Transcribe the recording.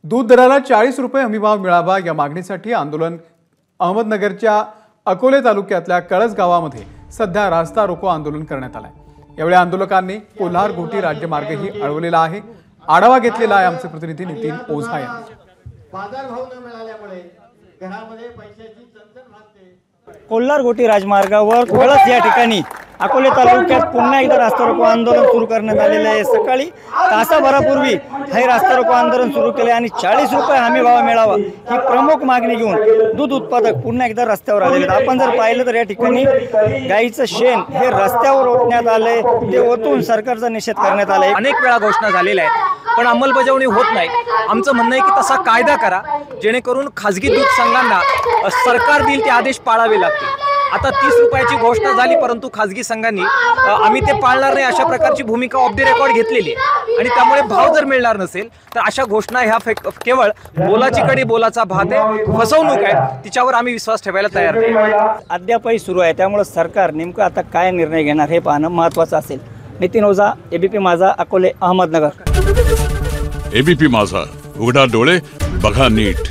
दूध दराला 40 रुपये हमीभाव मिळावा या मागणीसाठी आंदोलन अहमदनगरच्या अकोले तालुक्यातल्या कळस गावामध्ये सध्या रास्ता रोको आंदोलन करण्यात आलंय। यावेळी आंदोलकांनी कोल्हार घोटी राज्यमार्गही अडवलेला आहे। आढावा घेतलेला आहे आमचे प्रतिनिधी नितीन ओझा यांनी। बाजारभाव न मिळाल्यामुळे घरामध्ये पैशाची चणचण भासते। कोल्हार घोटी राजमार्गावर कळस या ठिकाणी अकोले तालुक्यात पुन्हा एकदा रास्ता रोको आंदोलन सुरू करण्यात आलेले आहे। सकाळी तासाभरापूर्वी हे रास्ता रोको आंदोलन सुरू केले आणि 40 रुपये हमी भाव मिळावा ही प्रमुख मागणी घेऊन दूध उत्पादक पुन्हा एकदा रस्त्यावर आलेले आहेत। आपण जर पाहिलं तर या ठिकाणी गाईचं शेण हे रस्त्यावर ओतण्यात आले, ते ओतून सरकारचा निषेध करण्यात आला। अनेक वेळा घोषणा झालेल्या आहेत पण अंमलबजावणी होत नाही। आमचं म्हणणं आहे की तसा कायदा करा जेणेकरून खाजगी दूध संघांना सरकार देईल ते आदेश पाळावे लागतील। आता 30 रुपयाची घोषणा झाली परंतु खाजगी संघांनी आम्ही ते पाळणार नाही अशा प्रकारची भूमिका ऑफ द रेकॉर्ड घेतलेली आहे आणि त्यामुळे भाव जर मिळणार नसेल तर अशा घोषणा ह्या केवळ बोलाची कडी बोलाचा भात आहे, फसवणूक आहे, तिच्यावर आम्ही विश्वास ठेवायला तयार नाही। अद्यापही सुरू आहे, त्यामुळे सरकार नेमकं आता काय निर्णय घेणार हे पाहणं महत्त्वाचं असेल। नितीन ओझा, एबीपी माझा, अकोले, अहमदनगर। एबीपी माझा, उघडा डोळे बघा नीट।